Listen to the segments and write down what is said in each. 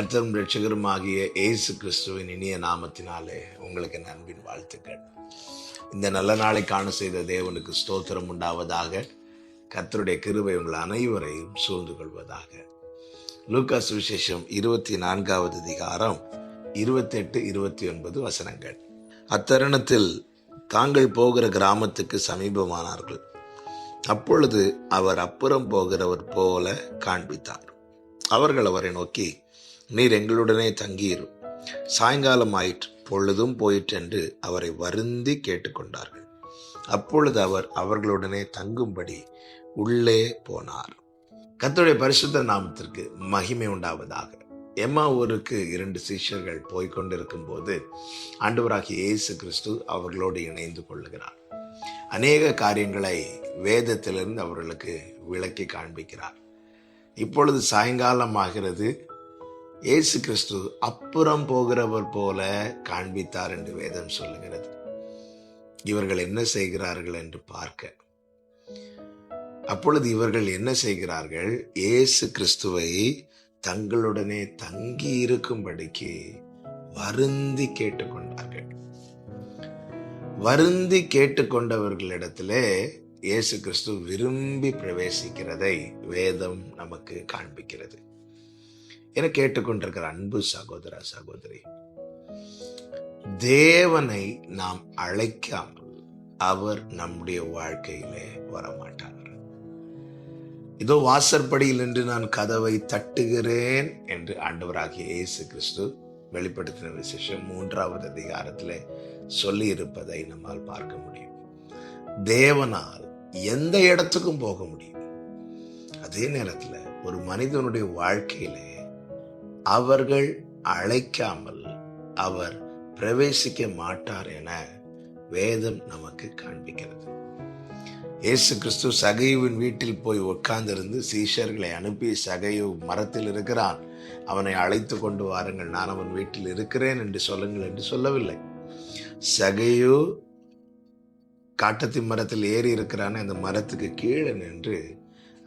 கர்த்தரும் இரட்சகருமாகிய இயேசு கிறிஸ்துவின் இனிய நாமத்தினாலே உங்களுக்கு என் அன்பின் வாழ்த்துக்கள். இந்த நல்ல நாளை காண செய்த தேவனுக்கு ஸ்தோத்திரம் உண்டாவதாக. கர்த்தருடைய கிருபை உங்கள் அனைவரையும் சூழ்ந்து கொள்வதாக. லூக்கா சுவிசேஷம் 24வது அதிகாரம் 28-29 வசனங்கள். அத்தருணத்தில் தாங்கள் போகிற கிராமத்துக்கு சமீபமானார்கள். அப்பொழுது அவர் அப்புறம் போகிறவர் போல காண்பித்தார். அவர்கள் அவரை நோக்கி, நீர் எங்களுடனே தங்கியிரும், சாயங்காலம் ஆயிற்று, பொழுதும் போயிற்று என்று அவரை வருந்தி கேட்டுக்கொண்டார்கள். அப்பொழுது அவர் அவர்களுடனே தங்கும்படி உள்ளே போனார். கர்த்தருடைய பரிசுத்த நாமத்திற்கு மகிமை உண்டாவதாக. எம்மாவூருக்கு 2 சீஷர்கள் போய்கொண்டிருக்கும் போது ஆண்டவராகிய இயேசு கிறிஸ்து அவர்களோடு இணைந்து கொள்ளுகிறார். அநேக காரியங்களை வேதத்திலிருந்து அவர்களுக்கு விளக்கி காண்பிக்கிறார். இப்பொழுது சாயங்காலம் ஆகிறது. இயேசு கிறிஸ்து அப்புறம் போகிறவர் போல காண்பித்தார் என்று வேதம் சொல்லுகிறது. இவர்கள் என்ன செய்கிறார்கள் என்று பார்க்க, அப்பொழுது இவர்கள் என்ன செய்கிறார்கள்? இயேசு கிறிஸ்துவை தங்களுடனே தங்கி இருக்கும்படிக்கு வருந்தி கேட்டுக்கொண்டார்கள். வருந்தி கேட்டுக்கொண்டவர்களிடத்திலே இயேசு கிறிஸ்து விரும்பி பிரவேசிக்கிறதை வேதம் நமக்கு காண்பிக்கிறது. என கேட்டுக்கொண்டிருக்கிற அன்பு சகோதர சகோதரி, தேவனை நாம் அழைக்காமல் அவர் நம்முடைய வாழ்க்கையிலே வரமாட்டார். இதோ வாசற்படியில் நின்று நான் கதவை தட்டுகிறேன் என்று ஆண்டவராகிய இயேசு கிறிஸ்து வெளிப்படுத்தின விசேஷம் 3வது அதிகாரத்திலே சொல்லி இருப்பதை நம்மால் பார்க்க முடியும். தேவனால் எந்த இடத்துக்கும் போக முடியும். அதே நேரத்தில் ஒரு மனிதனுடைய வாழ்க்கையிலே அவர்கள் அழைக்காமல் அவர் பிரவேசிக்க மாட்டார் என வேதம் நமக்கு காண்பிக்கிறது. இயேசு கிறிஸ்து சகையுவின் வீட்டில் போய் உட்கார்ந்திருந்து சீஷர்களை அனுப்பி, சகையு மரத்தில் இருக்கிறான், அவனை அழைத்து கொண்டு வாருங்கள், நான் அவன் வீட்டில் இருக்கிறேன் என்று சொல்லுங்கள் என்று சொல்லவில்லை. சகையு காட்டத்தி மரத்தில் ஏறி இருக்கிறான், அந்த மரத்துக்கு கீழே நின்று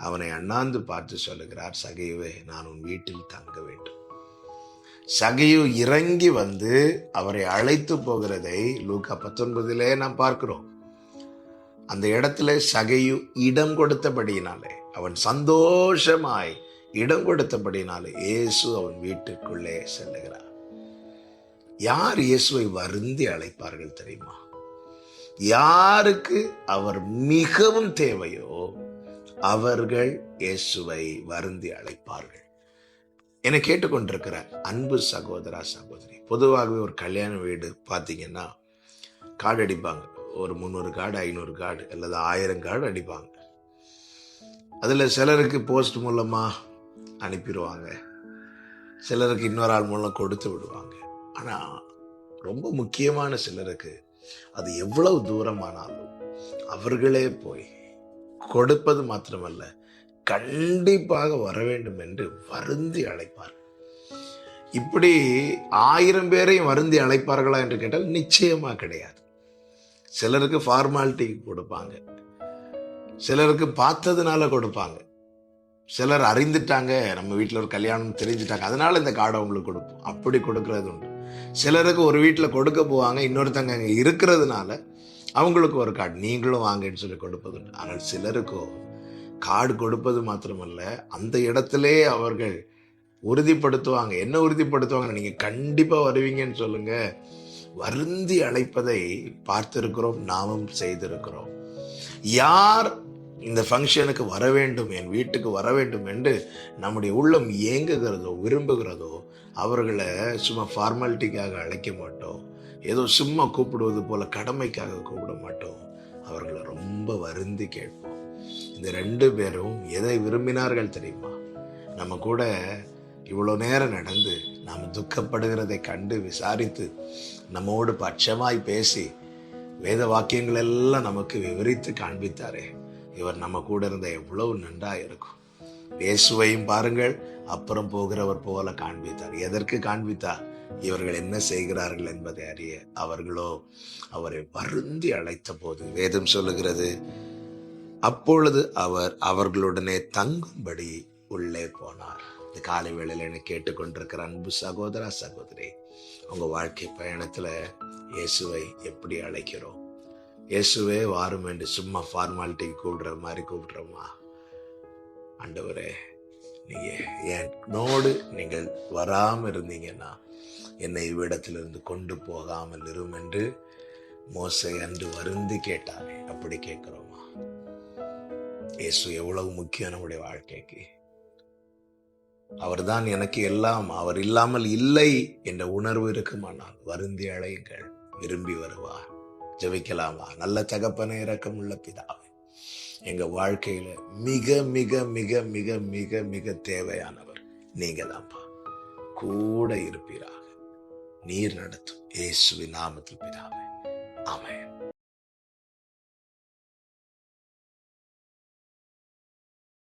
அவனை அண்ணாந்து பார்த்து சொல்லுகிறார், சகையுவே, நான் உன் வீட்டில் தங்க வேண்டும். சகையு இறங்கி வந்து அவரை அழைத்து போகிறதை லூக்கா 19 நாம் பார்க்கிறோம். அந்த இடத்துல சகையு இடம் கொடுத்தபடியினாலே, அவன் சந்தோஷமாய் இடம் கொடுத்தபடினாலே இயேசு அவன் வீட்டுக்குள்ளே செல்லுகிறார். யார் இயேசுவை வருந்தி அழைப்பார்கள் தெரியுமா? யாருக்கு அவர் மிகவும் தேவையோ அவர்கள் இயேசுவை வருந்தி அழைப்பார்கள். என்னை கேட்டுக்கொண்டிருக்கிற அன்பு சகோதரா சகோதரி, பொதுவாகவே ஒரு கல்யாண வீடு பார்த்தீங்கன்னா கார்டு அடிப்பாங்க. ஒரு 300 கார்டு, 500 கார்டு அல்லது 1000 கார்டு அடிப்பாங்க. அதில் சிலருக்கு போஸ்ட் மூலமா அனுப்பிடுவாங்க, சிலருக்கு இன்னொரு ஆள் மூலம் கொடுத்து விடுவாங்க. ஆனால் ரொம்ப முக்கியமான சிலருக்கு அது எவ்வளவு தூரமானாலும் அவர்களே போய் கொடுப்பது மாத்திரமல்ல, கண்டிப்பாக வர வேண்டும் என்று வருந்தி அழைப்பார். இப்படி 1000 பேரையும் வருந்தி அழைப்பார்களா என்று கேட்டால் நிச்சயமா கிடையாது. சிலருக்கு ஃபார்மாலிட்டி கொடுப்பாங்க, சிலருக்கு பார்த்ததுனால கொடுப்பாங்க, சிலர் அறிந்துட்டாங்க, நம்ம வீட்டில் ஒரு கல்யாணம் தெரிஞ்சுட்டாங்க, அதனால இந்த கார்டை அவங்களுக்கு கொடுப்போம், அப்படி கொடுக்கறது உண்டு. சிலருக்கு ஒரு வீட்டில் கொடுக்க போவாங்க, இன்னொருத்தங்க அங்கே இருக்கிறதுனால அவங்களுக்கு ஒரு கார்டு, நீங்களும் வாங்கன்னு சொல்லி கொடுப்பது உண்டு. ஆனால் சிலருக்கோ கார்டு கொடுப்பது மாத்திரமல்ல, அந்த இடத்திலே அவர்கள் உறுதிப்படுத்துவாங்க. என்ன உறுதிப்படுத்துவாங்க? நீங்கள் கண்டிப்பாக வருவீங்கன்னு சொல்லுங்க. வருந்தி அழைப்பதை பார்த்திருக்கிறோம், நாமும் செய்திருக்கிறோம். யார் இந்த ஃபங்க்ஷனுக்கு வர வேண்டும், என் வீட்டுக்கு வர வேண்டும் என்று நம்முடைய உள்ளம் ஏங்குகிறதோ விரும்புகிறதோ அவர்களை சும்மா ஃபார்மாலிட்டிக்காக அழைக்க மாட்டோம், ஏதோ சும்மா கூப்பிடுவது போல கடமைக்காக கூப்பிட மாட்டோம், அவர்களை ரொம்ப வருந்தி கேட்போம். இந்த 2 பேரும் எதை விரும்பினார்கள் தெரியுமா? நம்ம கூட இவ்வளோ நேரம் நடந்து நாம் துக்கப்படுகிறதை கண்டு விசாரித்து நம்மோடு பட்சமாய் பேசி வேத வாக்கியங்கள் எல்லாம் நமக்கு விவரித்து காண்பித்தாரே, இவர் நம்ம கூட இருந்த எவ்வளவு நன்றா இருக்கும். இயேசுவையும் பாருங்கள், அப்புறம் போகிறவர் போல காண்பித்தார். எதற்கு காண்பித்தார்? இவர்கள் என்ன செய்கிறார்கள் என்பதை அறிய. அவர்களோ அவரை வருந்தி அழைத்த போது வேதம் சொல்லுகிறது, அப்பொழுது அவர் அவர்களுடனே தங்கும்படி உள்ளே போனார். இந்த காலை வேளையில் என்னை கேட்டுக்கொண்டிருக்கிற அன்பு சகோதரா சகோதரி, உங்க வாழ்க்கை பயணத்துல இயேசுவை எப்படி அழைக்கிறோம்? இயேசுவே வாரும் என்று சும்மா ஃபார்மாலிட்டிக்கு கூப்பிடுற மாதிரி கூப்பிடுறோமா? ஆண்டவரே, நீங்க என்னோடு நீங்கள் வராமல் இருந்தீங்கன்னா என்னை இவ்விடத்திலிருந்து கொண்டு போகாமல் இரும் என்று மோசே அன்று வருந்தி கேட்டானே, அப்படி கேட்கிறோமா? இயேசு எவ்வளவு முக்கியம் நம்முடைய வாழ்க்கைக்கு. அவர்தான் எனக்கு எல்லாம், அவர் இல்லாமல் இல்லை என்ற உணர்வு இருக்குமானால் வருந்தி அழையுங்கள், விரும்பி வருவார். ஜெபிக்கலாமா? நல்ல தகப்பனே, இரக்கமுள்ள பிதாவே, எங்க வாழ்க்கையில மிக மிக மிக மிக மிக மிக தேவையானவர் நீங்க தான்ப்பா. கூட இருப்பீராக. நீர் நடத்தும் இயேசுவின் நாமத்தில் பிதாவே, ஆமென்.